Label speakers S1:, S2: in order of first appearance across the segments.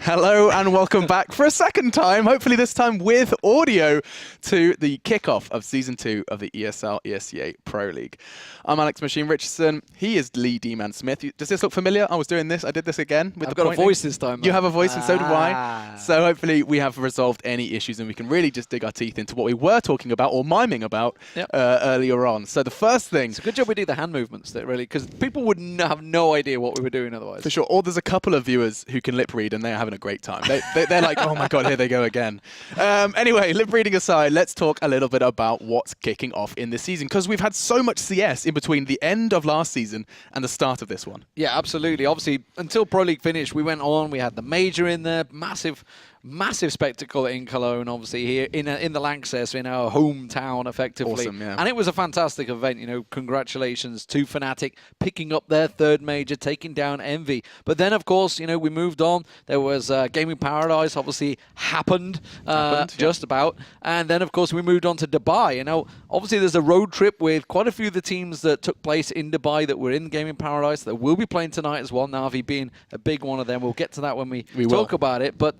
S1: Hello and welcome back for a second time, hopefully this time with audio, to the kickoff of Season 2 of the ESL ESEA Pro League. I'm Alex Machine Richardson. He is Lee D-Man Smith. Does this look familiar? I was doing this. I did this again. With
S2: I've got a voice this time.
S1: You have a voice and so do I. So hopefully we have resolved any issues and we can really just dig our teeth into what we were talking about or miming about earlier on. So the first thing...
S2: It's a good job we do the hand movements, that really, because people would have no idea what we were doing otherwise.
S1: For sure. Or there's a couple of viewers who can lip read and they're having a great time. They're like, oh my God, here they go again. Anyway, lip reading aside, let's talk a little bit about what's kicking off in this season, because we've had so much CS in between the end of last season and the start of this one.
S2: Yeah, absolutely. Obviously, until Pro League finished, we went on. We had the Major in there, massive spectacle in Cologne, obviously, here in the Lanxess, in our hometown, effectively.
S1: Awesome, yeah.
S2: And it was a fantastic event. You know, congratulations to Fnatic picking up their third Major, taking down Envy. But then, of course, you know, we moved on. There was Gaming Paradise, obviously, happened just about. And then, of course, we moved on to Dubai. You know, obviously, there's a road trip with quite a few of the teams that took place in Dubai that were in Gaming Paradise that will be playing tonight as well. Na'Vi being a big one of them. We'll get to that when we talk about it. But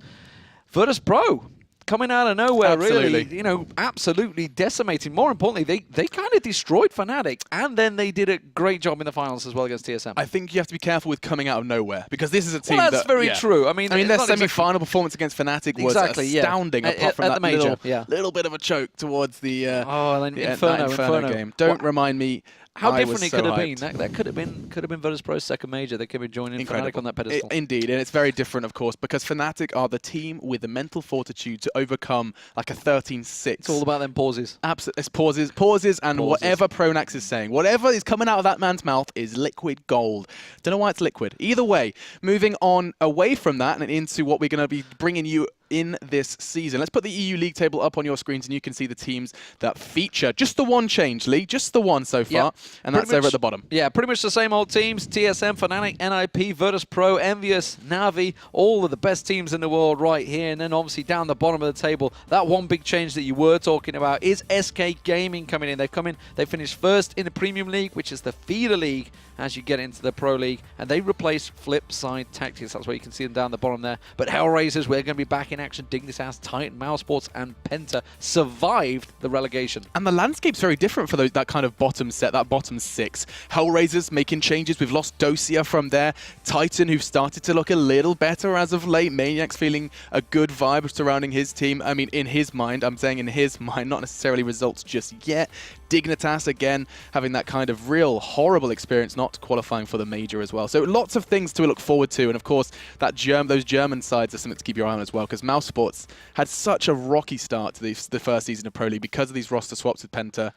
S2: Virtus Pro coming out of nowhere, really, you know, absolutely decimating. More importantly, they kind of destroyed Fnatic, and then they did a great job in the finals as well against TSM.
S1: I think you have to be careful with coming out of nowhere, because this is a team
S2: that's very true. I mean
S1: their semi-final performance against Fnatic was astounding, apart from that
S2: major,
S1: little bit of a choke towards the
S2: Inferno
S1: game. Don't remind me.
S2: How different it could have been. That could have been Virtus Pro's second major. They could be joining Fnatic on that pedestal.
S1: Indeed, and it's very different, of course, because Fnatic are the team with the mental fortitude to overcome like a 13-6.
S2: It's all about them pauses.
S1: Absolutely, it's pauses, and whatever Pronax is saying, whatever is coming out of that man's mouth is liquid gold. Don't know why it's liquid. Either way, moving on away from that and into what we're going to be bringing you in this season. Let's put the EU League table up on your screens and you can see the teams that feature. Just the one change, Lee. Just the one so far. Yep. And that's over at the bottom.
S2: Yeah, pretty much the same old teams. TSM, Fnatic, NiP, Virtus Pro, EnVyUS, Na'Vi, all of the best teams in the world right here. And then obviously down the bottom of the table, that one big change that you were talking about is SK Gaming coming in. They've come in, they finished first in the Premium League, which is the feeder league as you get into the Pro League. And they replaced Flipside Tactics. That's where you can see them down the bottom there. But Hellraisers, we're going to be back in action. Dignitas, Titan, Mousesports, and Penta survived the relegation.
S1: And the landscape's very different for that kind of bottom set, that bottom six. Hellraisers making changes. We've lost Dosia from there. Titan, who've started to look a little better as of late. Maniac's feeling a good vibe surrounding his team. I mean, in his mind. I'm saying in his mind, not necessarily results just yet. Dignitas, again, having that kind of real horrible experience, not qualifying for the major as well. So lots of things to look forward to. And of course, those German sides are something to keep your eye on as well, because Mousesports had such a rocky start to the first season of Pro League because of these roster swaps with Penta.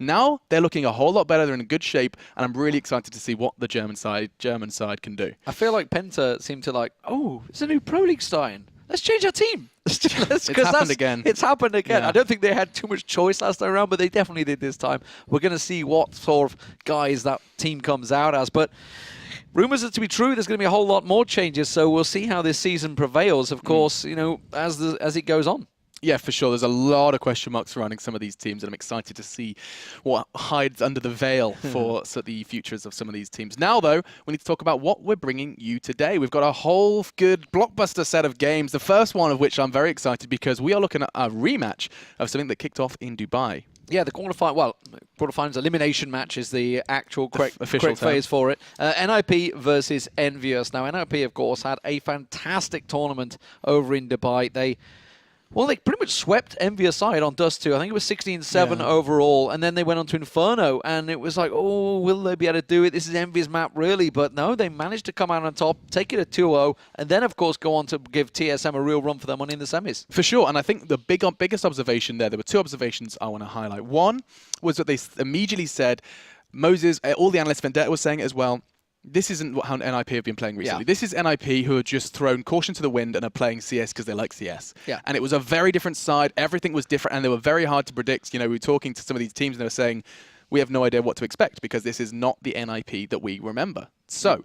S1: Now they're looking a whole lot better. They're in good shape, and I'm really excited to see what the German side can do.
S2: I feel like Penta seemed to oh, it's a new Pro League starting. Let's change our team.
S1: It's happened again.
S2: It's happened again.
S1: Yeah.
S2: I don't think they had too much choice last time around, but they definitely did this time. We're going to see what sort of guys that team comes out as. But rumors are to be true. There's going to be a whole lot more changes, so we'll see how this season prevails, of course, you know, as it goes on.
S1: Yeah, for sure. There's a lot of question marks surrounding some of these teams, and I'm excited to see what hides under the veil for the futures of some of these teams. Now, though, we need to talk about what we're bringing you today. We've got a whole good blockbuster set of games, the first one of which I'm very excited because we are looking at a rematch of something that kicked off in Dubai.
S2: Yeah, the quarterfinals elimination match is the actual correct phase for it. NiP versus EnVyUS. Now, NiP, of course, had a fantastic tournament over in Dubai. They pretty much swept EnVyUS side on Dust 2. I think it was 16-7 overall. And then they went on to Inferno. And it was like, oh, will they be able to do it? This is EnVyUS map, really. But no, they managed to come out on top, take it at 2-0, and then, of course, go on to give TSM a real run for their money in the semis.
S1: For sure. And I think the biggest observation there were two observations I want to highlight. One was that they immediately said, Moses, all the analysts, Vendetta was saying it as well, this isn't how NiP have been playing recently. Yeah. This is NiP who have just thrown caution to the wind and are playing CS because they like CS.
S2: Yeah.
S1: And it was a very different side. Everything was different, and they were very hard to predict. You know, we were talking to some of these teams, and they were saying, we have no idea what to expect because this is not the NiP that we remember. So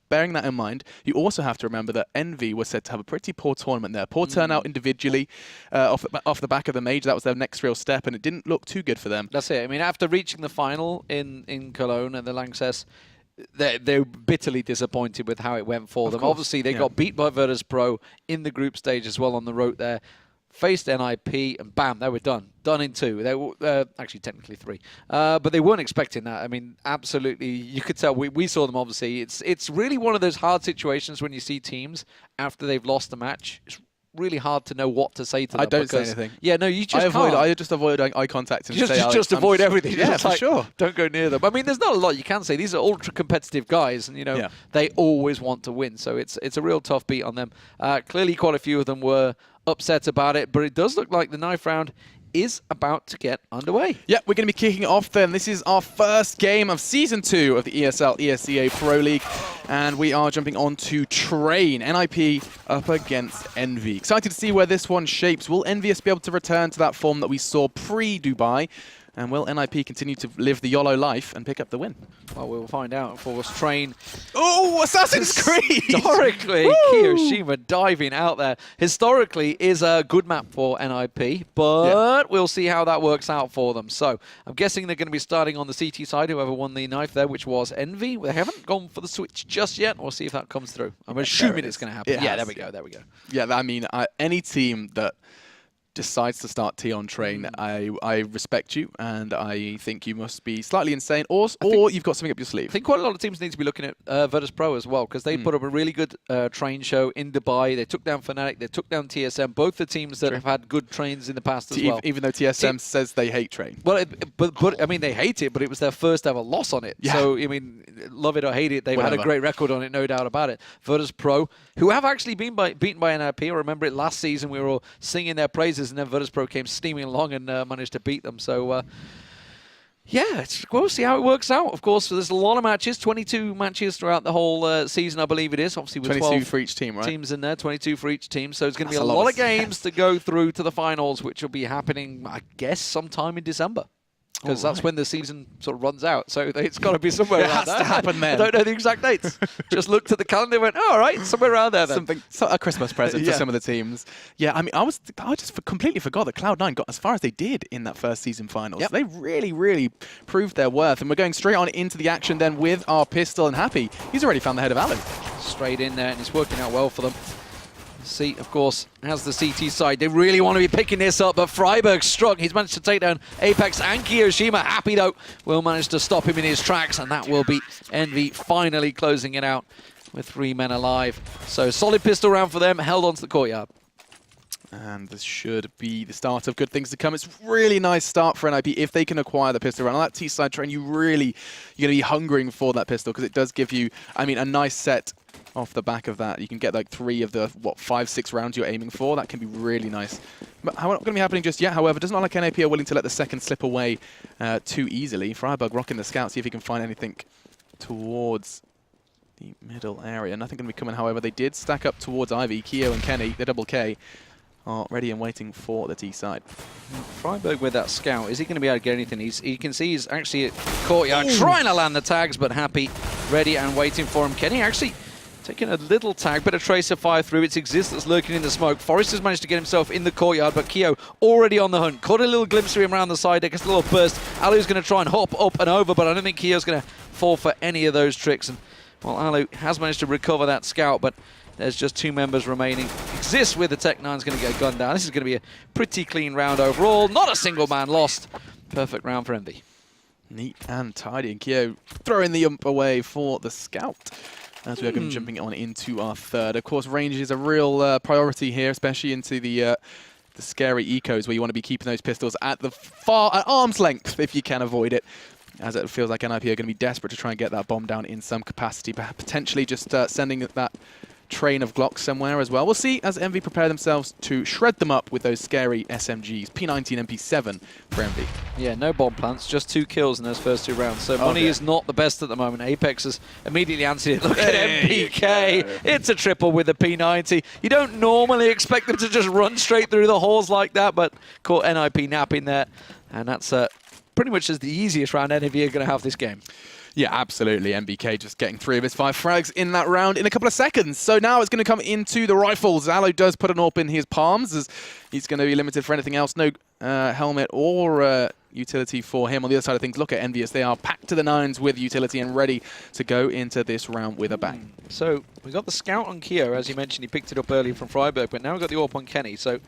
S1: bearing that in mind, you also have to remember that Envy was said to have a pretty poor tournament there. Poor turnout individually off the back of the major. That was their next real step, and it didn't look too good for them.
S2: That's it. I mean, after reaching the final in Cologne and the Lanxess, they're bitterly disappointed with how it went for them. Obviously, they got beat by Virtus.pro in the group stage as well on the road there. Faced NiP, and bam, they were done. Done in 2. They were actually technically 3, but they weren't expecting that. I mean, absolutely, you could tell. We saw them. Obviously, it's really one of those hard situations when you see teams after they've lost the match. It's really hard to know what to say to them.
S1: I don't say anything.
S2: Yeah, no, you just
S1: I just avoid eye contact and
S2: just avoid everything.
S1: Yeah,
S2: just
S1: for sure.
S2: Don't go near them. I mean, there's not a lot you can say. These are ultra competitive guys, and they always want to win. So it's a real tough beat on them. Clearly, quite a few of them were upset about it, but it does look like the 9th round is about to get underway. Yeah,
S1: we're going to be kicking off then. This is our first game of Season 2 of the ESL ESEA Pro League, and we are jumping on to Train. NiP up against Envy. Excited to see where this one shapes. Will EnVyUS be able to return to that form that we saw pre-Dubai? And will NiP continue to live the YOLO life and pick up the win?
S2: Well, we'll find out. Of course, Train.
S1: Oh, Assassin's Creed!
S2: Historically, Kiyoshima diving out there. Historically is a good map for NiP, but we'll see how that works out for them. So I'm guessing they're going to be starting on the CT side, whoever won the knife there, which was Envy. They haven't gone for the switch just yet. We'll see if that comes through. I'm assuming it's going to happen. Yeah, there we go. There we go.
S1: Yeah, I mean, any team that decides to start T on Train, I respect you, and I think you must be slightly insane, or you've got something up your sleeve.
S2: I think quite a lot of teams need to be looking at Virtus.pro as well, because they put up a really good train show in Dubai. They took down Fnatic, they took down TSM, both the teams that have had good trains in the past as well.
S1: Even though TSM says they hate Train.
S2: Well, but I mean, they hate it, but it was their first ever loss on it. Yeah. So, I mean, love it or hate it, they've had a great record on it, no doubt about it. Virtus.pro, who have actually been beaten by NiP. I remember it last season, we were all singing their praises, and then Virtus.pro came steaming along and managed to beat them. So, yeah, we'll see how it works out. Of course, there's a lot of matches, 22 matches throughout the whole season, I believe it is. Obviously, with
S1: 22 for each team, right?
S2: Teams in there, 22 for each team. So it's going to be a lot of games to go through to the finals, which will be happening, I guess, sometime in December. Because that's when the season sort of runs out. So it's got to be somewhere around there.
S1: It has to happen then.
S2: I don't know the exact dates. Just looked at the calendar and went, oh, all right, somewhere around there then.
S1: A Christmas present for some of the teams. Yeah, I mean, I just completely forgot that Cloud9 got as far as they did in that first season finals. Yep. They really, really proved their worth. And we're going straight on into the action then with our pistol. And Happy, he's already found the head of Alu.
S2: Straight in there, and it's working out well for them. See, of course, has the CT side. They really want to be picking this up, but Freiburg struck. He's managed to take down Apex and Kiyoshima. Happy, though, will manage to stop him in his tracks, and that will be Envy finally closing it out with 3 men alive. So, solid pistol round for them, held onto the courtyard.
S1: And this should be the start of good things to come. It's a really nice start for NiP if they can acquire the pistol round. On that T-side Train, you're going to be hungering for that pistol, because it does give you, I mean, a nice set off the back of that. You can get like 3 of the, 5-6 rounds you're aiming for. That can be really nice. But not going to be happening just yet, however. It doesn't look like NiP are willing to let the second slip away too easily. Freiburg rocking the scout, see if he can find anything towards the middle area. Nothing going to be coming, however. They did stack up towards Ivy. Keo and Kenny, the double K, are ready and waiting for the T side.
S2: Freiburg with that scout, is he going to be able to get anything? You can see he's actually at courtyard trying to land the tags, but Happy ready and waiting for him. Kenny actually taking a little tag, but a tracer fire through. It's Exist that's lurking in the smoke. Forrest has managed to get himself in the courtyard, but Keo already on the hunt. Caught a little glimpse of him around the side deck, a little burst. Alu's going to try and hop up and over, but I don't think Keo's going to fall for any of those tricks. And well, Alu has managed to recover that scout, but there's just 2 members remaining. Exist with the Tech-9's going to get gunned down. This is going to be a pretty clean round overall. Not a single man lost. Perfect round for Envy.
S1: Neat and tidy. And Keo throwing the ump away for the scout. As we are going to be jumping on into our third. Of course, range is a real priority here, especially into the scary ecos, where you want to be keeping those pistols at arm's length if you can avoid it. As it feels like NiP are going to be desperate to try and get that bomb down in some capacity, but potentially just sending that train of Glocks somewhere as well. We'll see as Envy prepare themselves to shred them up with those scary SMGs. P90 and MP7 for Envy.
S2: Yeah, no bomb plants, just 2 kills in those first 2 rounds. So money is not the best at the moment. Apex has immediately answered it. Look at MPK. It's a triple with the P90. You don't normally expect them to just run straight through the halls like that, but caught NiP napping there. And that's pretty much as the easiest round Envy are going to have this game.
S1: Yeah, absolutely. MBK just getting 3 of his 5 frags in that round in a couple of seconds. So now it's going to come into the rifles. Aloe does put an AWP in his palms, as he's going to be limited for anything else. No helmet or utility for him. On the other side of things, look at EnVyUS. They are packed to the nines with utility and ready to go into this round with a bang.
S2: So we got the scout on Keo, as you mentioned. He picked it up earlier from Freiburg, but now we've got the AWP on Kenny. So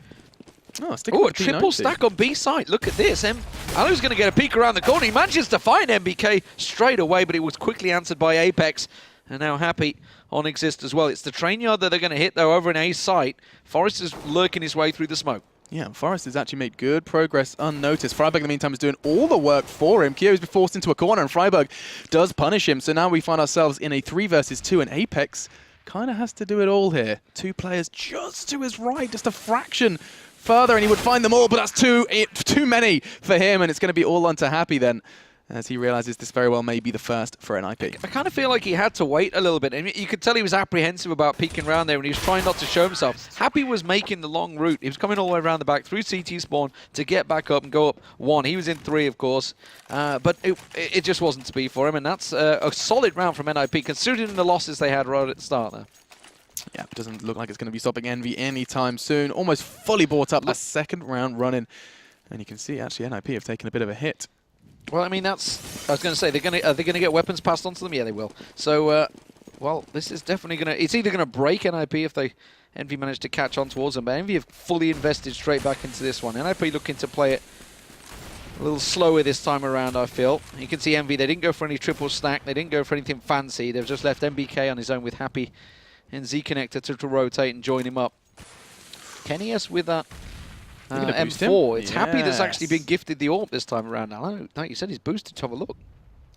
S1: a
S2: a triple stack on B side. Look at this. Alu's going to get a peek around the corner. He manages to find MBK straight away, but it was quickly answered by Apex. And now Happy on Exist as well. It's the train yard that they're going to hit, though, over in A site. Forest is lurking his way through the smoke.
S1: Yeah, Forest has actually made good progress unnoticed. Freiburg, in the meantime, is doing all the work for him. Kyo has been forced into a corner, and Freiburg does punish him. So now we find ourselves in a 3 versus 2, and Apex kind of has to do it all here. 2 players just to his right, just a fraction further, and he would find them all, but that's too many for him, and it's going to be all onto Happy then, as he realizes this very well may be the first for NiP.
S2: I kind of feel like he had to wait a little bit. I mean, you could tell he was apprehensive about peeking around there, and he was trying not to show himself. Happy was making the long route. He was coming all the way around the back through CT spawn to get back up and go up 1. He was in 3, of course, but it just wasn't to be for him, and that's a solid round from NiP, considering the losses they had right at the start there.
S1: Yeah, it doesn't look like it's going to be stopping Envy anytime soon. Almost fully bought up a second round running. And you can see, actually, NiP have taken a bit of a hit.
S2: Well, I mean, I was going to say, are they going to get weapons passed on to them? Yeah, they will. So, well, this is definitely going to... It's either going to break NiP if Envy manage to catch on towards them, but Envy have fully invested straight back into this one. NiP looking to play it a little slower this time around, I feel. You can see Envy, they didn't go for any triple stack. They didn't go for anything fancy. They've just left MBK on his own with Happy and Z-Connector to rotate and join him up. Kenny S with that M4. It's Happy that's actually been gifted the AWP this time around. Now, like you said, he's boosted to have a look.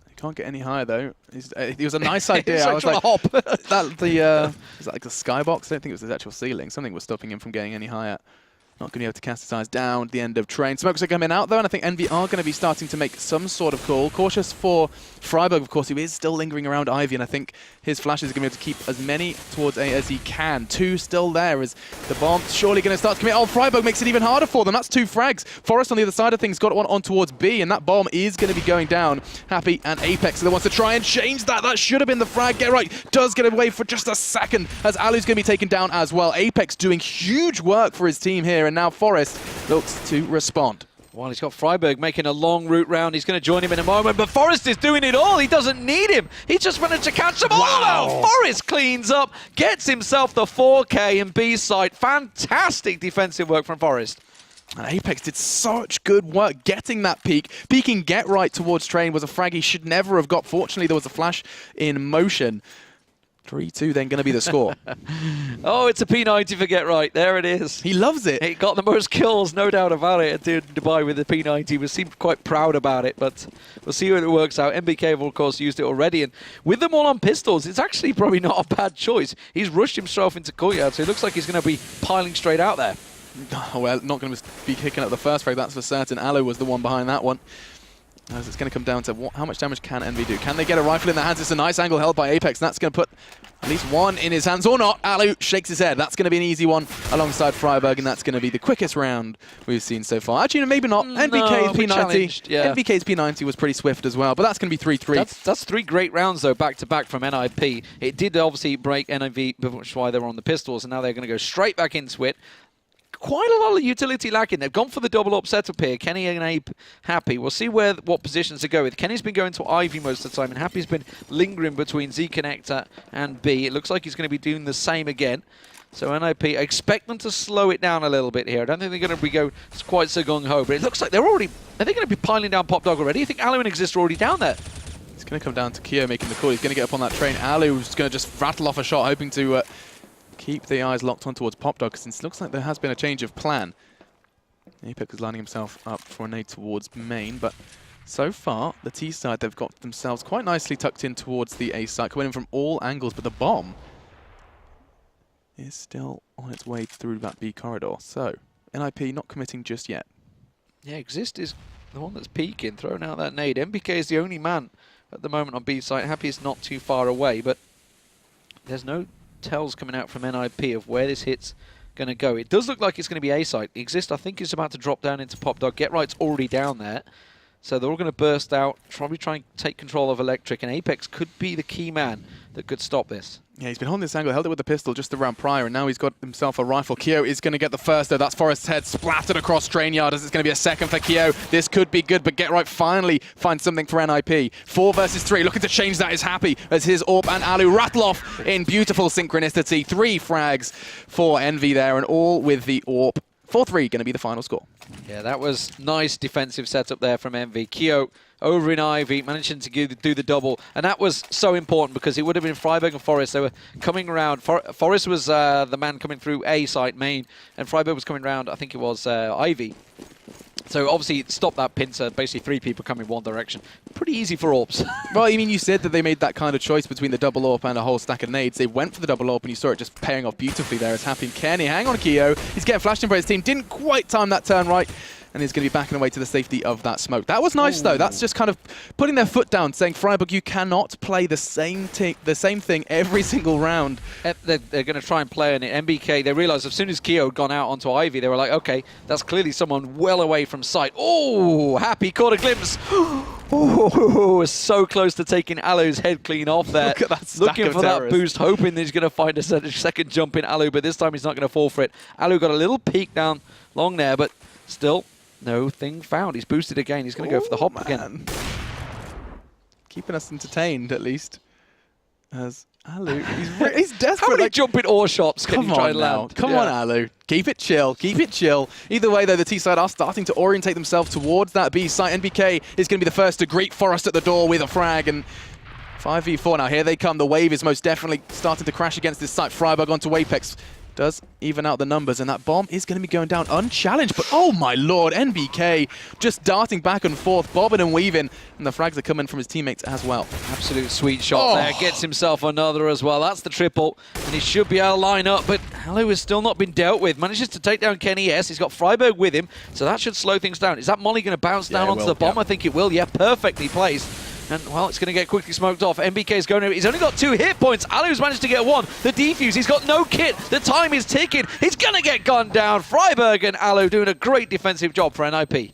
S1: He can't get any higher, though. It was a nice idea.
S2: I was like, hop.
S1: is that like the skybox? I don't think it was the actual ceiling. Something was stopping him from getting any higher. Not going to be able to cast his eyes down at the end of train. Smokes are coming out, though, and I think Envy are going to be starting to make some sort of call. Cautious for Freiburg, of course, who is still lingering around Ivy, and I think his flashes are going to be able to keep as many towards A as he can. 2 still there as the bomb surely going to start to commit. Oh, Freiburg makes it even harder for them. That's 2 frags. Forest on the other side of things got one on towards B, and that bomb is going to be going down. Happy and Apex, so they want to try and change that. That should have been the frag. Get right. Does get away for just a second as Alu's going to be taken down as well. Apex doing huge work for his team here, and now Forest looks to respond.
S2: Well, he's got Freiburg making a long route round. He's going to join him in a moment, but Forest is doing it all. He doesn't need him. He just managed to catch them all out. Forest cleans up, gets himself the 4K in B site. Fantastic defensive work from Forest.
S1: And Apex did such good work getting that peek. Peeking get right towards train was a frag he should never have got. Fortunately, there was a flash in motion. 3-2 then going to be the score.
S2: Oh, it's a P90 for get right. There it is.
S1: He loves it.
S2: It got the most kills, no doubt about it, at Dubai with the P90. We seemed quite proud about it, but we'll see how it works out. MBK have, of course, used it already, and with them all on pistols, it's actually probably not a bad choice. He's rushed himself into courtyard, so it looks like he's going to be piling straight out there.
S1: Oh, well, not going to be kicking up the first frag, that's for certain. Alu was the one behind that one. As it's going to come down to how much damage can Envy do. Can they get a rifle in their hands? It's a nice angle held by Apex, and that's going to put at least one in his hands, or not. Alu shakes his head. That's going to be an easy one alongside Freiburg, and that's going to be the quickest round we've seen so far. Actually, maybe not. NBK's P90.
S2: Yeah.
S1: NBK's P90 was pretty swift as well, but that's going to be 3-3.
S2: That's 3 great rounds, though, back-to-back from NiP. It did obviously break NiV, which is why they were on the pistols, and now they're going to go straight back into it. Quite a lot of utility lacking. They've gone for the double up setup here. Kenny and Ape Happy. We'll see what positions to go with. Kenny's been going to Ivy most of the time, and Happy's been lingering between Z Connector and B. It looks like he's going to be doing the same again. So NiP, I expect them to slow it down a little bit here. I don't think they're going to be going quite so gung-ho, but it looks like they're already... Are they going to be piling down Pop Dog already? I think Alu and Exist are already down there.
S1: It's going to come down to Kyo making the call. He's going to get up on that train. Alu's going to just rattle off a shot, hoping to... keep the eyes locked on towards Pop Dog, since it looks like there has been a change of plan. Apex is lining himself up for a nade towards main, but so far, the T side, they've got themselves quite nicely tucked in towards the A side, coming in from all angles, but the bomb is still on its way through that B corridor. So, NiP not committing just yet.
S2: Yeah, Exist is the one that's peeking, throwing out that nade. MBK is the only man at the moment on B side. Happy is not too far away, but there's no tells coming out from NiP of where this hit's going to go. It does look like it's going to be A site. Exist, I think, is about to drop down into Pop Dog. Get Right's already down there. So they're all going to burst out, probably try and take control of Electric, and Apex could be the key man that could stop this.
S1: Yeah, he's been holding this angle, held it with the pistol just the round prior, and now he's got himself a rifle. Kyo is going to get the first, though. That's Forest's head splattered across Strainyard as it's going to be a second for Kyo. This could be good, but GetRight finally finds something for NiP. 4 versus 3, looking to change that is Happy as his AWP and Alu rattle off in beautiful synchronicity. 3 frags for Envy there, and all with the AWP. 4-3 going to be the final score.
S2: Yeah, that was nice defensive setup there from Envy. Kyo over in Ivy, managing to do the double. And that was so important because it would have been Freiburg and Forest. They were coming around. Forest was the man coming through A site main, and Freiburg was coming around, I think it was Ivy. So obviously it stopped that pincer, basically 3 people coming one direction. Pretty easy for AWPs.
S1: Well, I mean, you said that they made that kind of choice between the double AWP and a whole stack of nades. They went for the double AWP, and you saw it just paying off beautifully there. It's Happy and Kenny. Hang on, Kyo. He's getting flashed in by his team. Didn't quite time that turn right, and he's going to be backing away to the safety of that smoke. That was nice, though. That's just kind of putting their foot down, saying, Freiburg, you cannot play the same thing every single round.
S2: They're going to try and play on it. MBK, they realized as soon as Kyo had gone out onto Ivy, they were like, okay, that's clearly someone well away from sight. Oh, Happy caught a glimpse. Oh, so close to taking Alu's head clean off there.
S1: Look at that stack
S2: Looking
S1: of
S2: for that
S1: terrorists.
S2: boost, hoping that he's going to find a second jump in Alu, but this time he's not going to fall for it. Alu got a little peek down long there, but still no thing found. He's boosted again. He's going to go for the hop again.
S1: Keeping us entertained, at least. As Alu, he's desperate.
S2: How many
S1: like,
S2: jumping ore shots can
S1: come
S2: he try
S1: on
S2: and
S1: now.
S2: land?
S1: Come
S2: Yeah.
S1: on, Alu. Keep it chill. Keep it chill. Either way, though, the T side are starting to orientate themselves towards that B site. NBK is going to be the first to greet Forest at the door with a frag, and 5v4 now. Here they come. The wave is most definitely starting to crash against this site. Freiburg onto Apex. Does even out the numbers, and that bomb is going to be going down unchallenged. But oh my lord, NBK just darting back and forth, bobbing and weaving, and the frags are coming from his teammates as well.
S2: Absolute sweet shot there. Gets himself another as well. That's the triple, and he should be able to line up, but Alu has still not been dealt with. Manages to take down Kenny S. He's got Freiburg with him, so that should slow things down. Is that Molly going to bounce down onto the bomb? I think it will. Yeah, perfectly placed. And, well, it's going to get quickly smoked off. MBK's going over. He's only got 2 hit points. Alu's managed to get 1. The defuse, he's got no kit. The time is ticking. He's going to get gunned down. Freiburg and Alu doing a great defensive job for NiP.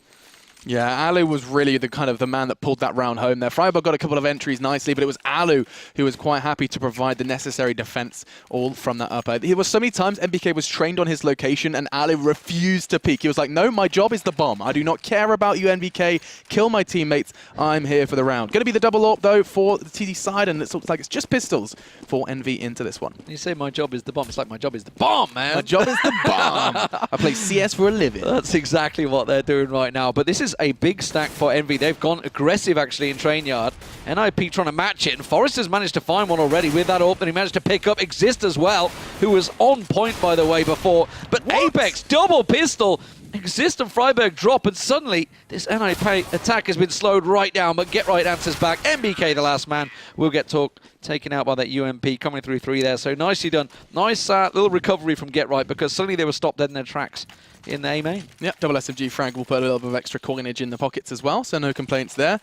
S1: Yeah, Alu was really the man that pulled that round home there. Freiburg got a couple of entries nicely, but it was Alu who was quite happy to provide the necessary defense all from that upper. There was so many times MBK was trained on his location and Alu refused to peek. He was like, no, my job is the bomb. I do not care about you, NBK. Kill my teammates. I'm here for the round. Going to be the double AWP, though, for the TD side, and it looks like it's just pistols for Envy into this one.
S2: You say my job is the bomb. It's like my job is the bomb, man.
S1: My job is the bomb. I play CS for a living.
S2: That's exactly what they're doing right now. But this is a big stack for Envy. They've gone aggressive, actually, in train yard. NiP trying to match it, and Forrest has managed to find one already with that AWP that he managed to pick up. Exist as well, who was on point, by the way, before. But what? Apex, double pistol. Exist and Freiburg drop, and suddenly this NiP attack has been slowed right down, but GetRight answers back. MBK, the last man, will get taken out by that UMP coming through 3 there. So nicely done. Nice little recovery from GetRight, because suddenly they were stopped dead in their tracks in the A main.
S1: Yep, double SMG frag will put a little bit of extra coinage in the pockets as well, so no complaints there.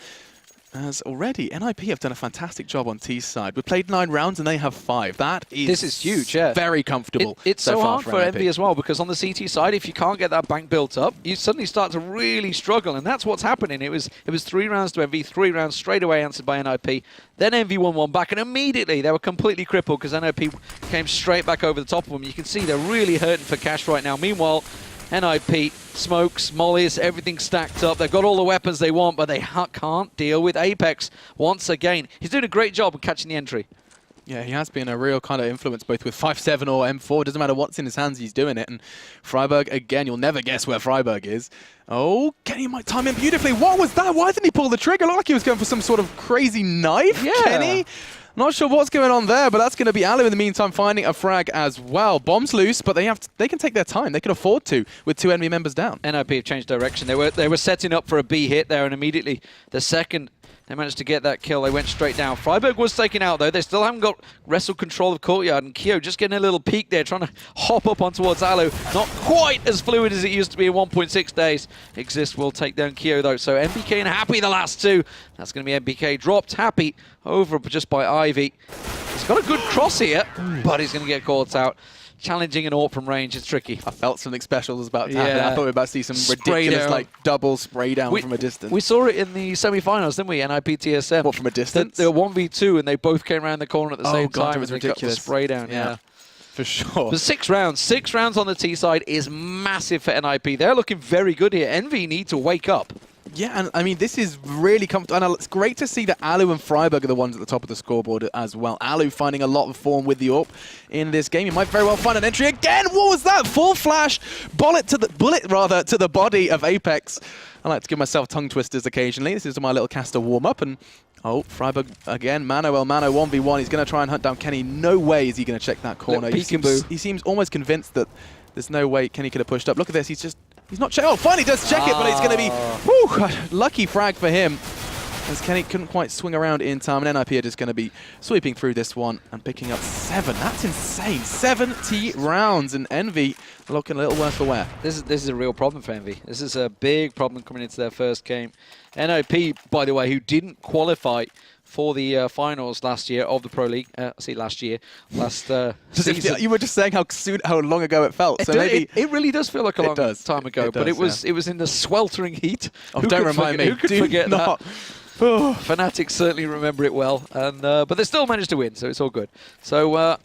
S1: As already, NiP have done a fantastic job on T's side. We've played 9 rounds and they have 5. This is
S2: huge, yeah.
S1: Very comfortable.
S2: It's so hard for Envy as well, because on the CT side, if you can't get that bank built up, you suddenly start to really struggle, and that's what's happening. It was 3 rounds to Envy, 3 rounds straight away answered by NiP. Then Envy won 1 back, and immediately they were completely crippled because NiP came straight back over the top of them. You can see they're really hurting for cash right now. Meanwhile, NiP, smokes, mollies, everything stacked up. They've got all the weapons they want, but they can't deal with Apex once again. He's doing a great job of catching the entry.
S1: Yeah, he has been a real kind of influence, both with 5.7 or M4. Doesn't matter what's in his hands, he's doing it. And Freiburg, again, you'll never guess where Freiburg is. Oh, Kenny might time him beautifully. What was that? Why didn't he pull the trigger? It looked like he was going for some sort of crazy knife,
S2: yeah.
S1: Kenny. Not sure what's going on there, but that's going to be Alu in the meantime finding a frag as well. Bombs loose, but they can take their time. They can afford to with 2 enemy members down.
S2: NiP have changed direction. They were setting up for a B hit there, and immediately the second they managed to get that kill, they went straight down. Freiburg was taken out, though. They still haven't got wrestle control of Courtyard, and Kyo just getting a little peek there, trying to hop up on towards Alu. Not quite as fluid as it used to be in 1.6 days. Exist will take down Kyo, though. So MBK and Happy, the last 2. That's going to be MBK dropped. Happy over just by Ivy. He's got a good cross here, but he's going to get caught out. challenging an AWP from range is tricky.
S1: I felt something special was about to happen. I thought we were about to see some
S2: Spray
S1: ridiculous
S2: down.
S1: like double spray down from a distance.
S2: We saw it in the semi-finals, didn't we? NiP TSM.
S1: What, from a distance?
S2: They were 1v2 and they both came around the corner at the same
S1: God,
S2: time.
S1: it was
S2: and they got the
S1: ridiculous.
S2: spray down, yeah.
S1: For sure.
S2: But 6 rounds. 6 rounds on the T side is massive for NiP. They're looking very good here. Envy need to wake up.
S1: Yeah, and I mean, this is really comfortable. And it's great to see that Alu and Freiburg are the ones at the top of the scoreboard as well. Alu finding a lot of form with the AWP in this game. He might very well find an entry again. What was that? Full flash. Bullet to the body of Apex. I like to give myself tongue twisters occasionally. This is my little caster warm-up. And oh, Freiburg again. Mano 1v1. He's going to try and hunt down Kenny. No way is he going to check that corner. He seems almost convinced that there's no way Kenny could have pushed up. Look at this. He's not check. Oh, finally does check it, but it's going to be lucky frag for him, as Kenny couldn't quite swing around in time. And NiP are just going to be sweeping through this one and picking up 7. That's insane. 70 rounds, and Envy looking a little worse for wear.
S2: This is a real problem for Envy. This is a big problem coming into their first game. NiP, by the way, who didn't qualify for the finals last year of the Pro League. Last season.
S1: You were just saying how long ago it felt. So maybe
S2: it really does feel like a long time ago. But it was in the sweltering heat.
S1: Oh, don't remind me.
S2: Who could forget that? Fanatics certainly remember it well, and but they still managed to win, so it's all good. So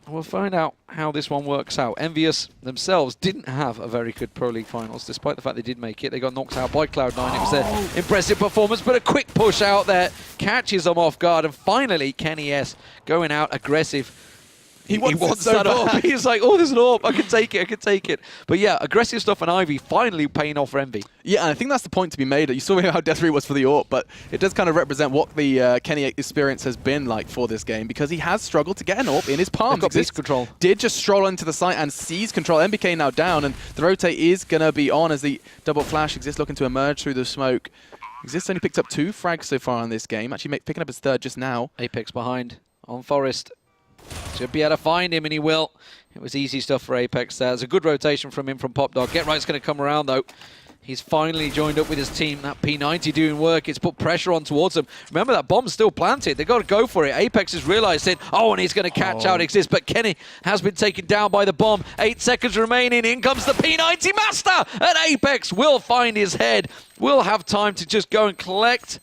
S2: we'll find out how this one works out. EnVyUS themselves didn't have a very good Pro League finals, despite the fact they did make it. They got knocked out by Cloud9. It was their impressive performance, but a quick push out there catches them off guard. And finally, Kenny S going out aggressive. He wants that AWP. He's like, oh, there's an AWP. I can take it. But yeah, aggressive stuff on Ivy finally paying off for Envy. Yeah,
S1: and I think that's the point to be made. You saw how desperate he was for the AWP, but it does kind of represent what the Kenny experience has been like for this game, because he has struggled to get an AWP in his palms.
S2: Got beast control.
S1: Did just stroll into the site and seize control. MBK now down, and the rotate is going to be on as the double flash exists looking to emerge through the smoke. Exist only picked up 2 frags so far in this game, actually picking up his 3rd just now.
S2: Apex behind on Forest. Should be able to find him, and he will. It was easy stuff for Apex there. There's a good rotation from him from Popdog. Get Right's going to come around, though. He's finally joined up with his team. That P90 doing work. It's put pressure on towards them. Remember, that bomb's still planted. They've got to go for it. Apex has realized it. Oh, and he's going to catch out Exist. But Kenny has been taken down by the bomb. 8 seconds remaining. In comes the P90 master. And Apex will find his head. Will have time to just go and collect.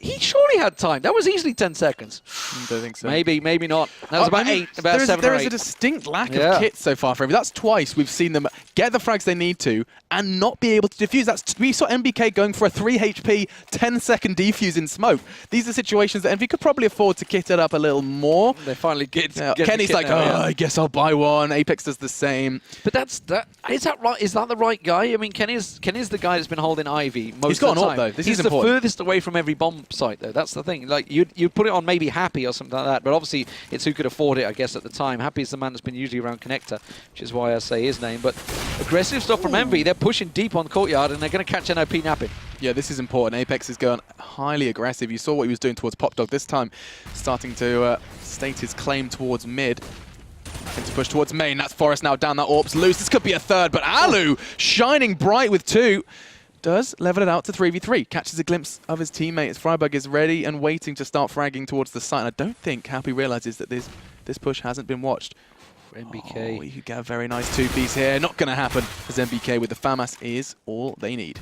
S2: He surely had time. That was easily 10 seconds.
S1: I don't think so.
S2: Maybe not. That was about 7 or 8.
S1: There is a distinct lack of kit so far for him. That's twice we've seen them get the frags they need to and not be able to defuse. We saw MBK going for a 3 HP, 10-second defuse in smoke. These are situations that Envy could probably afford to kit it up a little more.
S2: They finally get
S1: Kenny's like, I guess I'll buy one. Apex does the same.
S2: But is that right? Is that the right guy? I mean, Kenny's the guy that's been holding Ivy most
S1: He's got
S2: of the
S1: an
S2: time.
S1: AWP, though.
S2: He's the furthest away from every bomb site, though. That's the thing. Like you'd put it on maybe Happy or something like that, but obviously it's who could afford it, I guess, at the time. Happy is the man that's been usually around Connector, which is why I say his name. But aggressive stuff from Envy. They're pushing deep on Courtyard, and they're going to catch NiP napping.
S1: Yeah, this is important. Apex is going highly aggressive. You saw what he was doing towards Popdog this time, starting to state his claim towards mid. Looking to push towards main. That's Forest now down. That AWP's loose. This could be a 3rd, but Alu shining bright with 2. Does level it out to 3v3. Catches a glimpse of his teammates. Freiburg is ready and waiting to start fragging towards the site. And I don't think Happy realizes that this push hasn't been watched.
S2: MBK.
S1: Oh, you could get a very nice 2-piece here. Not going to happen, as MBK with the FAMAS is all they need.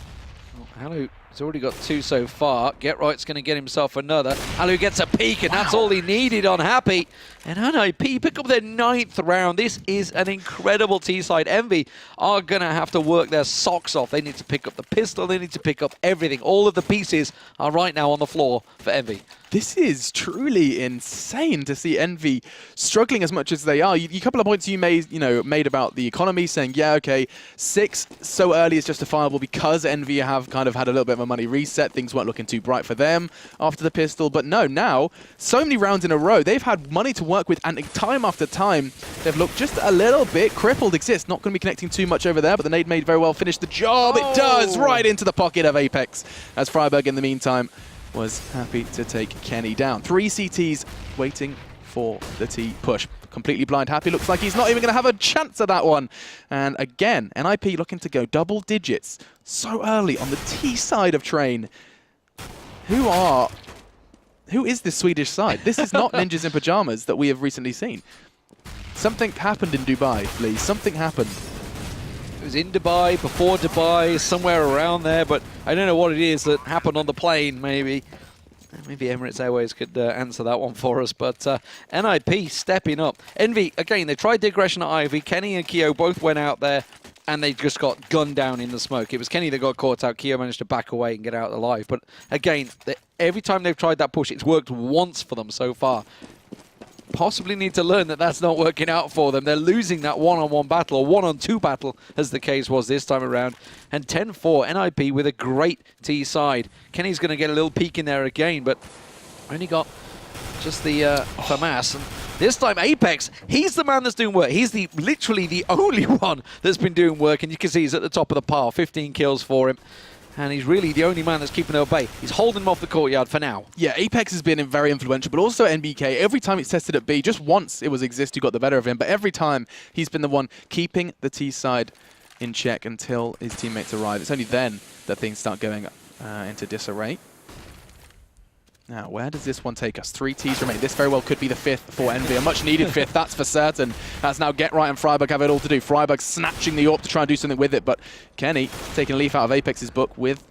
S2: Alu has already got 2 so far. Get Right's going to get himself another. Alu gets a peek, and that's all he needed on Happy. And NiP pick up their 9th round. This is an incredible T-side. Envy are going to have to work their socks off. They need to pick up the pistol. They need to pick up everything. All of the pieces are right now on the floor for Envy.
S1: This is truly insane to see Envy struggling as much as they are. A couple of points you made about the economy, saying, yeah, okay, 6 so early is justifiable because Envy have kind of had a little bit of a money reset. Things weren't looking too bright for them after the pistol. But no, now, so many rounds in a row, they've had money to work with, and time after time, they've looked just a little bit crippled. Exist, not going to be connecting too much over there, but the nade may very well finish the job. It does, right into the pocket of Apex, as Freiburg in the meantime was happy to take Kenny down. 3 CTs waiting for the T push. Completely blind Happy. Looks like he's not even going to have a chance at that one. And again, NiP looking to go double digits so early on the T side of Train. Who is this Swedish side? This is not Ninjas in Pyjamas that we have recently seen. Something happened in Dubai, please. Something happened.
S2: It was in Dubai, before Dubai, somewhere around there, but I don't know what it is that happened on the plane, maybe. Maybe Emirates Airways could answer that one for us, but NiP stepping up. Envy, again, they tried the aggression at Ivy. Kenny and Keo both went out there, and they just got gunned down in the smoke. It was Kenny that got caught out. Keo managed to back away and get out alive. But again, every time they've tried that push, it's worked once for them so far. Possibly need to learn that that's not working out for them. They're losing that one-on-one battle, or one-on-two battle, as the case was this time around. And 10-4, NiP with a great T side. Kenny's going to get a little peek in there again, but only got just the FAMAS. And this time, Apex, he's the man that's doing work. He's literally the only one that's been doing work, and you can see he's at the top of the pile. 15 kills for him. And he's really the only man that's keeping them at bay. He's holding them off the courtyard for now.
S1: Yeah, Apex has been very influential, but also NBK. Every time it's tested at B, just once it was Exist who got the better of him, but every time he's been the one keeping the T side in check until his teammates arrive. It's only then that things start going into disarray. Now, where does this one take us? 3 Ts remain. This very well could be the 5th for Envy. A much-needed 5th, that's for certain. That's now Get Right and Freiburg have it all to do. Freiburg snatching the AWP to try and do something with it, but Kenny taking a leaf out of Apex's book with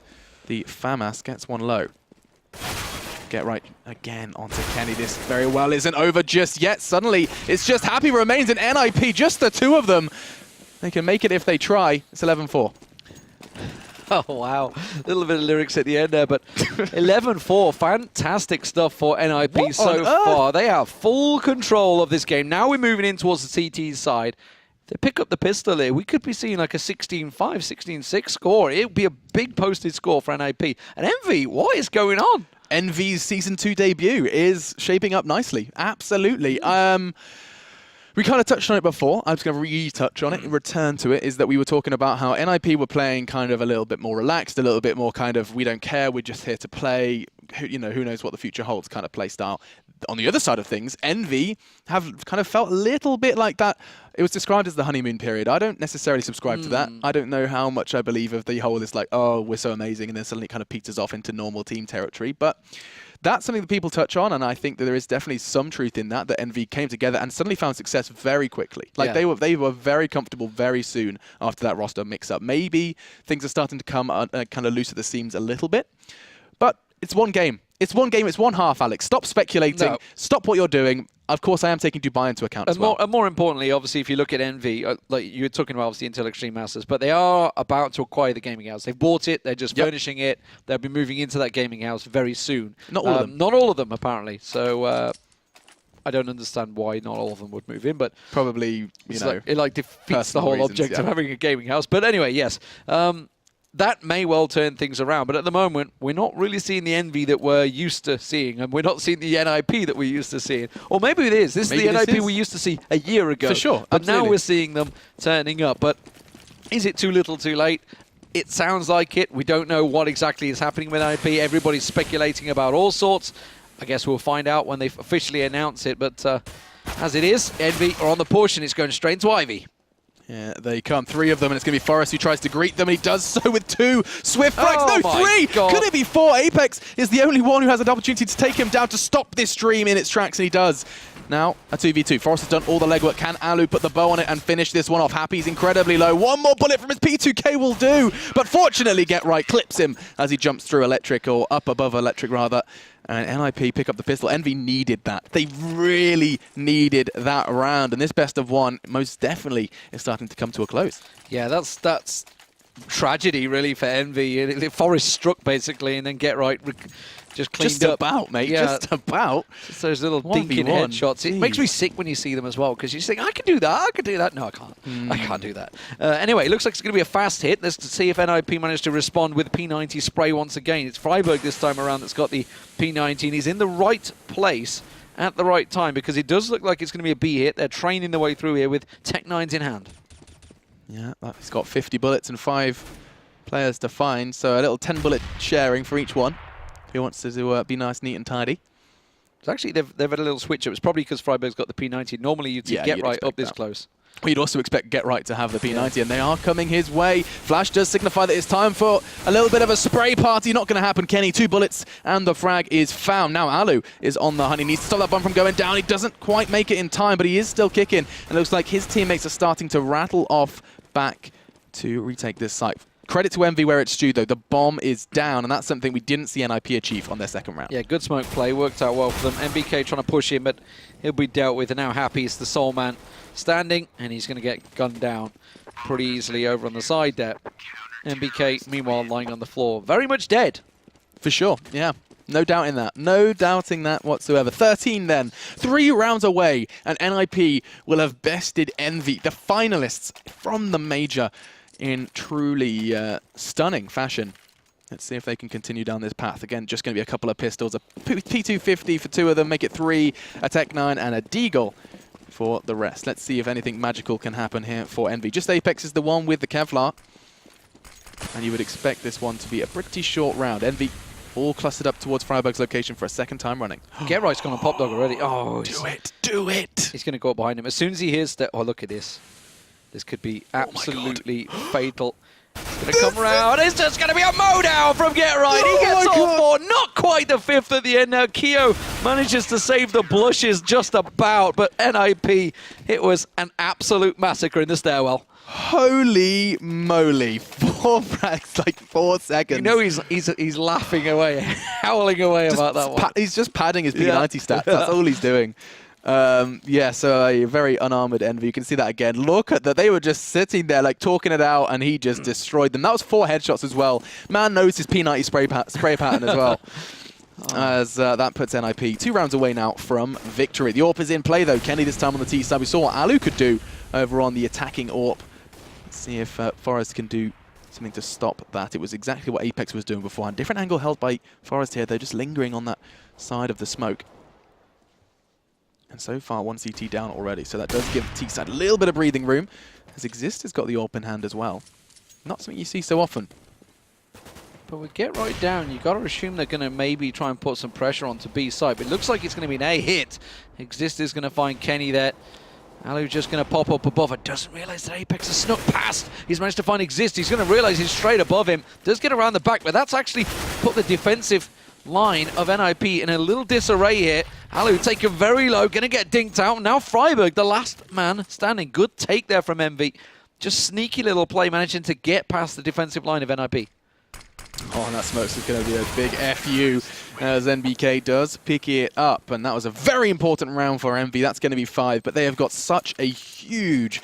S1: the FAMAS. Gets one low. Get Right again onto Kenny. This very well isn't over just yet. Suddenly, it's just Happy Remains and NiP, just the two of them. They can make it if they try. It's 11-4.
S2: Oh, wow. A little bit of lyrics at the end there, but 11-4. Fantastic stuff for NiP so far. They have full control of this game. Now we're moving in towards the CT's side. If they pick up the pistol here, we could be seeing like a 16-5, 16-6 score. It would be a big posted score for NiP. And Envy, what is going on?
S1: Envy's Season 2 debut is shaping up nicely. Absolutely. We kind of touched on it before. I'm just going to retouch on it, return to it, is that we were talking about how NiP were playing kind of a little bit more relaxed, a little bit more kind of, we don't care, we're just here to play, who knows what the future holds kind of play style. On the other side of things, Envy have kind of felt a little bit like that. It was described as the honeymoon period. I don't necessarily subscribe to that. I don't know how much I believe of the whole, it's like, oh, we're so amazing, and then suddenly it kind of peters off into normal team territory. But that's something that people touch on, and I think that there is definitely some truth in that Envy came together and suddenly found success very quickly. Like they were very comfortable very soon after that roster mix-up. Maybe things are starting to come kind of loose at the seams a little bit, but it's one game. It's one game, it's one half, Alex. Stop speculating. No. Stop what you're doing. Of course, I am taking Dubai into account as well.
S2: And more importantly, obviously, if you look at Envy, like you were talking about, obviously, Intel Extreme Masters, but they are about to acquire the gaming house. They've bought it. They're just furnishing it. They'll be moving into that gaming house very soon.
S1: Not all of them.
S2: Not all of them, apparently. So I don't understand why not all of them would move in, but
S1: probably,
S2: it defeats the whole object of having a gaming house. But anyway, yes. That may well turn things around, but at the moment, we're not really seeing the Envy that we're used to seeing, and we're not seeing the NiP that we're used to seeing. Or maybe it is. This is the NiP we used to see a year ago.
S1: For sure,
S2: but
S1: absolutely.
S2: Now we're seeing them turning up. But is it too little too late? It sounds like it. We don't know what exactly is happening with NiP. Everybody's speculating about all sorts. I guess we'll find out when they officially announce it, but as it is, Envy are on the push, and it's going straight to Ivy.
S1: Yeah, they come. 3 of them, and it's going to be Forrest who tries to greet them, and he does so with 2 swift frags. No, 3! God. Could it be 4? Apex is the only one who has an opportunity to take him down to stop this stream in its tracks, and he does. Now, a 2v2. Forrest has done all the legwork. Can Alu put the bow on it and finish this one off? Happy's incredibly low. One more bullet from his P2K will do, but fortunately Get Right clips him as he jumps through Electric, or up above Electric rather. And NiP pick up the pistol. Envy needed that. They really needed that round. And this best of one most definitely is starting to come to a close.
S2: Yeah, that's tragedy really for Envy. Forrest struck basically, and then Get Right just cleaned up.
S1: Just about, mate. Yeah. Just about.
S2: Just those little dinking headshots. It makes me sick when you see them as well, because you think, I can do that, I can do that. No, I can't. I can't do that. Anyway, it looks like it's going to be a fast hit. Let's see if NiP managed to respond with P90 spray once again. It's Freiburg this time around that's got the P19. He's in the right place at the right time, because it does look like it's going to be a B hit. They're training their way through here with Tech 9s in hand.
S1: Yeah, he's got 50 bullets and 5 players to find, so a little 10-bullet sharing for each one. Who wants to be nice, neat, and tidy?
S2: So actually, they've had a little switch up. It's probably because Freiburg's got the P90. Normally, you'd see Get Right up this close.
S1: We'd also expect Get Right to have the P90, and they are coming his way. Flash does signify that it's time for a little bit of a spray party. Not going to happen. Kenny, 2 bullets, and the frag is found. Now Alu is on the hunt. He needs to stop that bomb from going down. He doesn't quite make it in time, but he is still kicking. And it looks like his teammates are starting to rattle off back to retake this site. Credit to EnVy where it's due, though. The bomb is down, and that's something we didn't see NiP achieve on their second round.
S2: Yeah, good smoke play. Worked out well for them. NBK trying to push him, but he'll be dealt with. And now Happy is the sole man standing, and he's going to get gunned down pretty easily over on the side there. NBK, meanwhile, lying on the floor. Very much dead.
S1: For sure, yeah. No doubt in that. No doubting that whatsoever. 13 then. 3 rounds away, and NiP will have bested EnVy, the finalists from the major, in truly stunning fashion. Let's see if they can continue down this path. Again, just going to be a couple of pistols. A P250 for 2 of them, make it 3, a Tech 9, and a Deagle for the rest. Let's see if anything magical can happen here for EnVy. Just Apex is the one with the Kevlar, and you would expect this one to be a pretty short round. EnVy all clustered up towards Freiburg's location for a second time running.
S2: Get Right's gone on Pop Dog already. Oh,
S1: do it, do it!
S2: He's going to go up behind him. As soon as he hears that, oh, look at this. This could be absolutely fatal. It's going to come around. It's just going to be a mow down from Get Right. He gets all 4. Not quite the 5th at the end now. Keo manages to save the blushes just about, but NiP, it was an absolute massacre in the stairwell.
S1: Holy moly. 4 frags, like 4 seconds.
S2: You know he's laughing away, howling away about that one.
S1: He's just padding his P90 stats. That's all he's doing. Yeah, so a very unarmored EnVy. You can see that again. Look at that. They were just sitting there, like, talking it out, and he just destroyed them. That was 4 headshots as well. Man knows his P90 spray pattern as well. As that puts NiP 2 rounds away now from victory. The AWP is in play, though. Kenny this time on the T side. We saw what Alu could do over on the attacking AWP. Let's see if Forrest can do something to stop that. It was exactly what Apex was doing beforehand. Different angle held by Forrest here. They're just lingering on that side of the smoke. And so far, 1 CT down already, so that does give T-side a little bit of breathing room, as Exist has got the AWP in hand as well. Not something you see so often.
S2: But with Get Right down, you got to assume they're going to maybe try and put some pressure onto B side, but it looks like it's going to be an A hit. Exist is going to find Kenny there. Alu just going to pop up above it. Doesn't realize that Apex has snuck past. He's managed to find Exist. He's going to realize he's straight above him. Does get around the back, but that's actually put the defensive line of NiP in a little disarray here. Alu taken very low, going to get dinked out. Now Freiburg, the last man standing. Good take there from EnVy. Just sneaky little play, managing to get past the defensive line of NiP.
S1: Oh, and that smokes is going to be a big FU as NBK does pick it up. And that was a very important round for EnVy. That's going to be 5, but they have got such a huge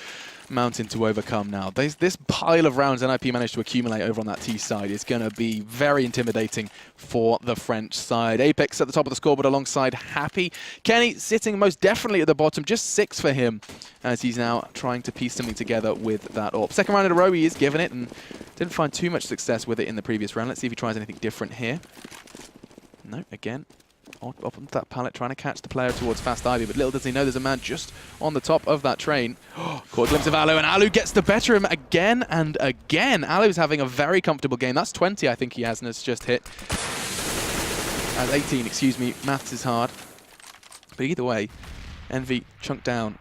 S1: mountain to overcome now. This pile of rounds NiP managed to accumulate over on that T side is going to be very intimidating for the French side. Apex at the top of the scoreboard alongside Happy. Kenny sitting most definitely at the bottom, just 6 for him, as he's now trying to piece something together with that AWP. Second round in a row, he is giving it, and didn't find too much success with it in the previous round. Let's see if he tries anything different here. No, again, up onto that pallet, trying to catch the player towards Fast Ivy, but little does he know there's a man just on the top of that train. Caught a glimpse of Alu, and Alu gets the better of him again and again. Alu's having a very comfortable game. That's 20, I think he has, and it's just hit. 18, excuse me. Maths is hard. But either way, EnVy chunked down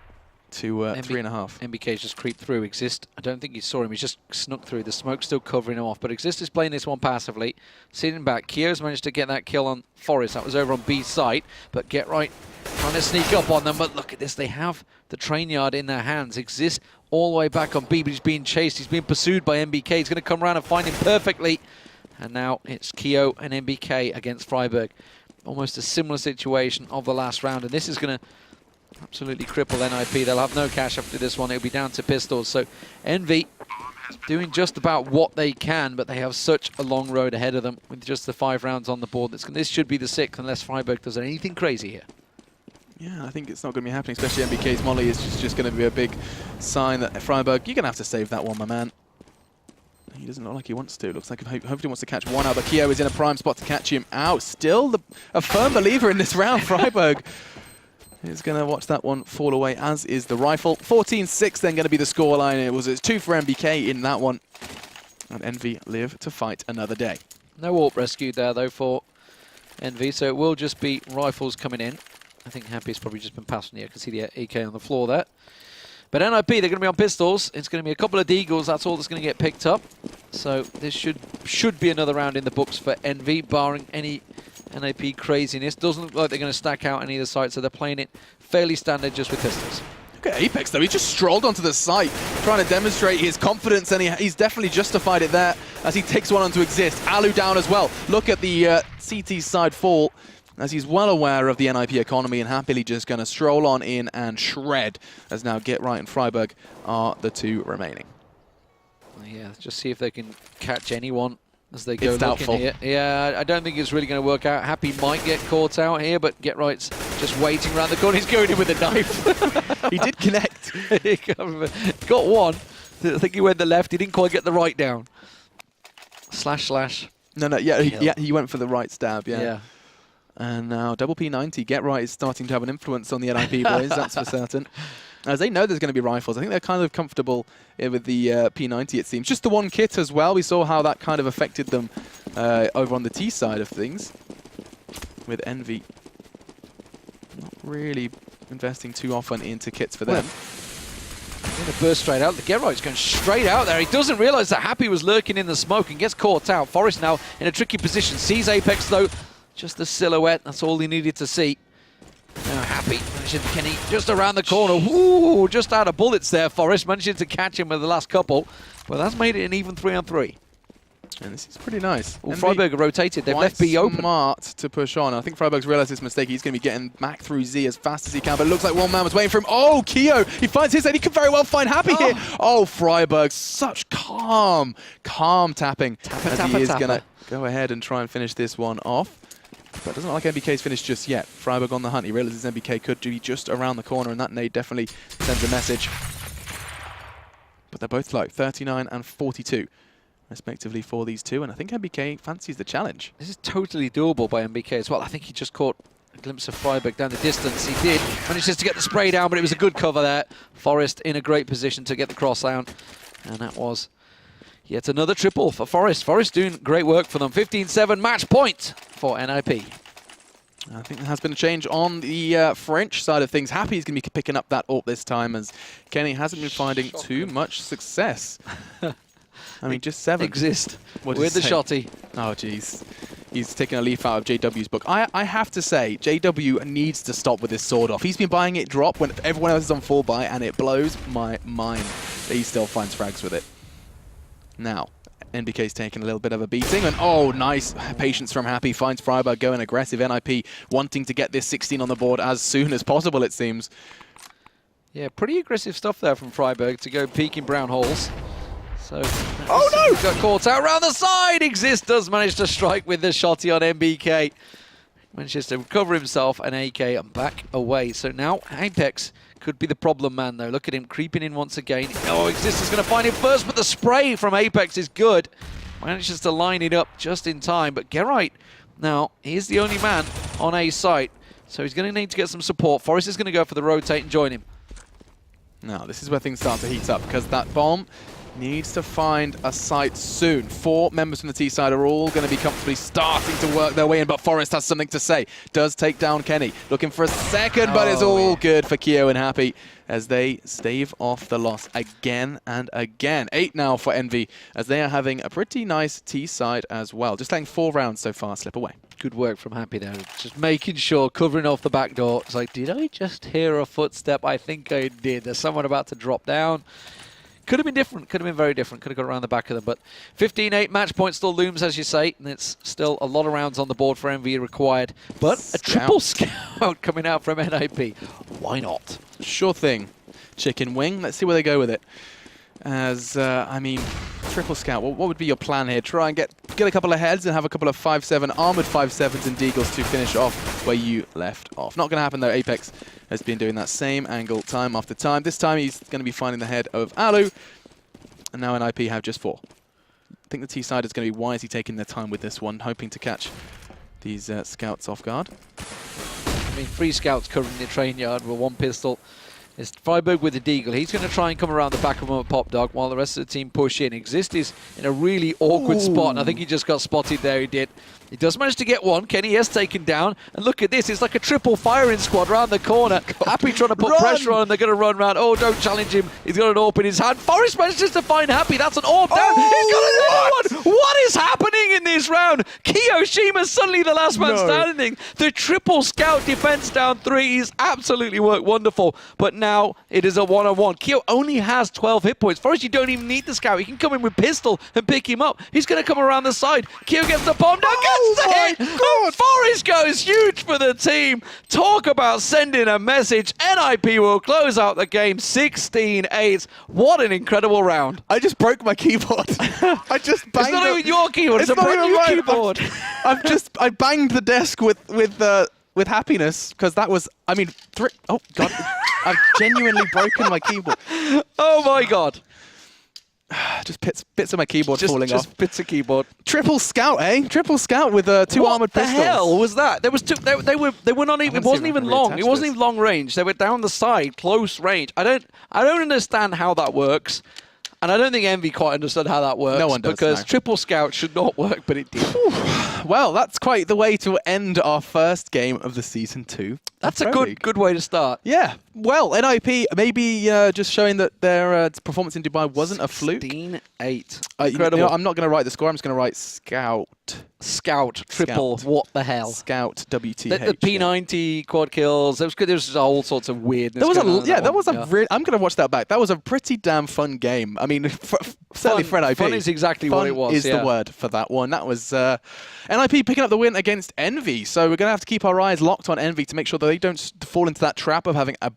S1: to 3.5.
S2: NBK's just creeped through. Exist, I don't think he saw him. He's just snuck through. The smoke's still covering him off. But Exist is playing this one passively. Sitting back. Keo's managed to get that kill on Forrest. That was over on B site. But Get Right trying to sneak up on them. But look at this. They have the train yard in their hands. Exist all the way back on B, but he's being chased. He's being pursued by NBK. He's going to come around and find him perfectly. And now it's Keo and NBK against Freiburg. Almost a similar situation of the last round. And this is going to absolutely cripple NiP. They'll have no cash after this one. It'll be down to pistols. So EnVy doing just about what they can, but they have such a long road ahead of them with just the 5 rounds on the board. This should be the 6th unless Freiburg does anything crazy here.
S1: Yeah, I think it's not going to be happening, especially NBK's molly is just going to be a big sign that Freiburg, you're going to have to save that one, my man. He doesn't look like he wants to. Looks like hopefully he wants to catch one out, but Keo is in a prime spot to catch him out. Still a firm believer in this round, Freiburg. Is going to watch that one fall away, as is the rifle. 14-6 then going to be the scoreline. It's 2 for NBK in that one. And EnVy live to fight another day.
S2: No AWP rescued there, though, for EnVy, so it will just be rifles coming in. I think Happy's probably just been passed on here. I can see the AK on the floor there. But NiP, they're going to be on pistols. It's going to be a couple of deagles. That's all that's going to get picked up. So this should be another round in the books for Envy, barring any NiP craziness. Doesn't look like they're going to stack out on either side, so they're playing it fairly standard just with pistols.
S1: Look at Apex, though. He just strolled onto the site, trying to demonstrate his confidence, and he's definitely justified it there as he takes one on to exist. Alu down as well. Look at the CT side fall, as he's well aware of the NiP economy and happily just going to stroll on in and shred, as now Get Right and Freiburg are the two remaining.
S2: Yeah, just see if they can catch anyone as they go
S1: It's
S2: looking
S1: doubtful.
S2: here. Yeah, I don't think it's really going to work out. Happy might get caught out here, but Get Right's just waiting around the corner. He's going in with a knife.
S1: He did connect.
S2: He got one. I think he went the left. He didn't quite get the right down. Slash.
S1: No, yeah, he went for the right stab, yeah. And now double P90, Get Right is starting to have an influence on the NiP boys, that's for certain. As they know there's going to be rifles. I think they're kind of comfortable with the P90, it seems. Just the one kit as well. We saw how that kind of affected them over on the T side of things. With Envy not really investing too often into kits for them.
S2: Going to burst straight out. The Get Right's going straight out there. He doesn't realise that Happy was lurking in the smoke and gets caught out. Forest now in a tricky position. Sees Apex though. Just the silhouette. That's all he needed to see. Now Happy managing Kenny just around the corner. Ooh, just out of bullets there. Forest managing to catch him with the last couple. But that's made it an even 3-on-3.
S1: And this is pretty nice.
S2: Well, Freiburg rotated. They've left B open.
S1: Smart to push on. I think Freiburg's realised his mistake. He's going to be getting back through Z as fast as he can. But it looks like one man was waiting for him. Oh, Keo! He finds his head. He could very well find Happy here. Oh, Freiburg. Such calm tapping. He is going to go ahead and try and finish this one off. But it doesn't look like NBK's finished just yet. Freiburg on the hunt. He realizes NBK could be just around the corner, and that nade definitely sends a message. But they're both low, 39 and 42, respectively, for these two. And I think NBK fancies the challenge.
S2: This is totally doable by NBK as well. I think he just caught a glimpse of Freiburg down the distance. He did. Manages to get the spray down, but it was a good cover there. Forest in a great position to get the cross down. And that was yet another triple for Forest. Forest doing great work for them. 15-7 match point for NiP.
S1: I think there has been a change on the French side of things. Happy is going to be picking up that AWP this time, as Kenny hasn't been finding too much success. I mean, just 7.
S2: Exist with the shotty.
S1: Oh, jeez. He's taking a leaf out of JW's book. I have to say, JW needs to stop with his sword off. He's been buying it drop when everyone else is on full buy, and it blows my mind that he still finds frags with it. Now, NBK's taking a little bit of a beating, and oh, nice patience from Happy. Finds Freiburg going aggressive. NiP wanting to get this 16 on the board as soon as possible, it seems.
S2: Yeah, pretty aggressive stuff there from Freiburg to go peeking brown holes. So,
S1: oh no!
S2: Got caught out around the side. Exist does manage to strike with the shotty on NBK. Manages to recover himself and AK and back away. So now Apex could be the problem man, though. Look at him creeping in once again. Oh, Exist is going to find him first, but the spray from Apex is good. Manages to line it up just in time. But Geralt, now, he's the only man on A site, so he's going to need to get some support. Forest is going to go for the rotate and join him.
S1: Now, this is where things start to heat up, because that bomb needs to find a site soon. 4 members from the T side are all going to be comfortably starting to work their way in, but Forest has something to say. Does take down Kenny. Looking for a second, but it's all good for Keo and Happy as they stave off the loss again and again. 8 now for Envy, as they are having a pretty nice T side as well. Just letting 4 rounds so far slip away.
S2: Good work from Happy there. Just making sure, covering off the back door. It's like, did I just hear a footstep? I think I did. There's someone about to drop down. Could have been different. Could have been very different. Could have got around the back of them. But 15-8 match point still looms, as you say. And it's still a lot of rounds on the board for Envy required. But a triple scout coming out from NiP. Why not?
S1: Sure thing. Chicken wing. Let's see where they go with it. As, I mean, triple scout. What would be your plan here? Try and get a couple of heads and have a couple of 5-7 armored 5-7s and deagles to finish off where you left off. Not going to happen, though. Apex has been doing that same angle time after time. This time he's going to be finding the head of Alu. And now NiP have just 4. I think the T side is going to be wisely taking their time with this one, hoping to catch these scouts off guard.
S2: I mean, 3 scouts covering the train yard with 1 pistol. It's Freiburg with the deagle. He's going to try and come around the back of him at Pop Dog while the rest of the team push in. Exist is in a really awkward spot, and I think he just got spotted there. He did. He does manage to get one. Kenny has taken down. And look at this. It's like a triple firing squad around the corner. Happy trying to put pressure on him. They're going to run around. Oh, don't challenge him. He's got an AWP in his hand. Forrest manages to find Happy. That's an AWP down. He's got another one. What is happening in this round? Kiyoshima suddenly the last man standing. The triple scout defense down 3 is absolutely worked wonderful. But now it is a one-on-one. Kyo only has 12 hit points. Forrest, you don't even need the scout. He can come in with pistol and pick him up. He's going to come around the side. Kyo gets the bomb down, gets the hit. And Forrest goes huge for the team. Talk about sending a message. NiP will close out the game 16-8. What an incredible round.
S1: I just broke my keyboard. I just banged
S2: It's not even your keyboard. It's a brand new keyboard.
S1: I banged the desk with happiness because that was, I mean, oh God, I've genuinely broken my keyboard.
S2: Oh my God.
S1: Just bits of my keyboard falling off.
S2: Just bits of keyboard.
S1: Triple scout, eh? Triple scout with 2 armored pistols.
S2: What the hell was that? There was two. They were not even. It wasn't even long. It wasn't even long range. They were down the side, close range. I don't understand how that works. And I don't think Envy quite understood how that works.
S1: No one does,
S2: because
S1: no.
S2: triple scout should not work, but it did.
S1: Well, that's quite the way to end our first game of the Season 2.
S2: That's a good way to start.
S1: Yeah. Well, NiP maybe just showing that their performance in Dubai wasn't a fluke.
S2: 16-8.
S1: Incredible. You know, I'm not going to write the score. I'm just going to write Scout.
S2: Scout, triple,
S1: Scout.
S2: What the hell?
S1: Scout, WTH.
S2: The P90 quad kills. There was all sorts of weirdness.
S1: I'm going to watch that back. That was a pretty damn fun game. I mean, certainly for NiP.
S2: Fun is exactly what it was.
S1: Fun is the word for that one. That was NiP picking up the win against Envy. So we're going to have to keep our eyes locked on Envy to make sure that they don't fall into that trap of having a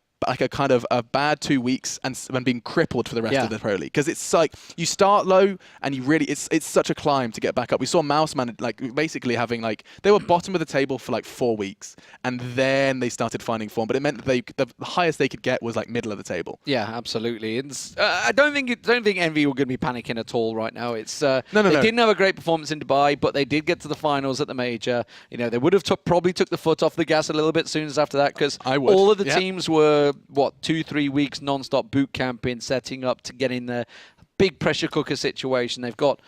S1: kind of a bad 2 weeks and being crippled for the rest of the Pro League. Because it's like you start low and you really, it's such a climb to get back up. We saw Mouseman like basically having like, they were bottom of the table for like 4 weeks and then they started finding form. But it meant that the highest they could get was like middle of the table.
S2: Yeah, absolutely. I don't think Envy were going to be panicking at all right now. It's they didn't have a great performance in Dubai, but they did get to the finals at the major. You know, they would have probably took the foot off the gas a little bit soon as after that because all of the teams were 2-3 weeks non-stop boot camping, setting up to get in the big pressure cooker situation. They've got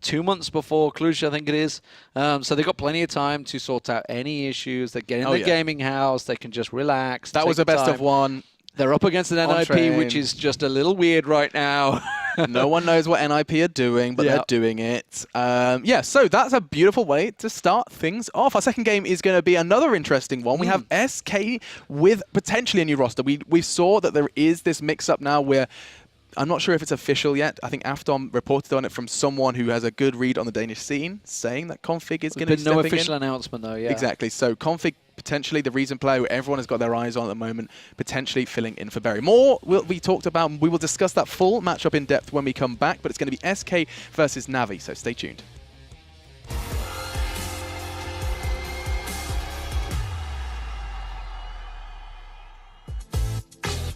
S2: 2 months before Cluj, I think it is. So they've got plenty of time to sort out any issues. They get in the gaming house. They can just relax.
S1: That was a best of one.
S2: They're up against an NiP, which is just a little weird right now.
S1: No one knows what NiP are doing, but they're doing it. So that's a beautiful way to start things off. Our second game is going to be another interesting one. We have SK with potentially a new roster. We saw that there is this mix-up now where I'm not sure if it's official yet. I think Afton reported on it from someone who has a good read on the Danish scene, saying that Config is going to be stepping in.
S2: No official announcement, though, yeah.
S1: Exactly. So Config, potentially the reason player who everyone has got their eyes on at the moment, potentially filling in for Berry. More will be talked about. We will discuss that full matchup in depth when we come back, but it's going to be SK versus Navi, so stay tuned.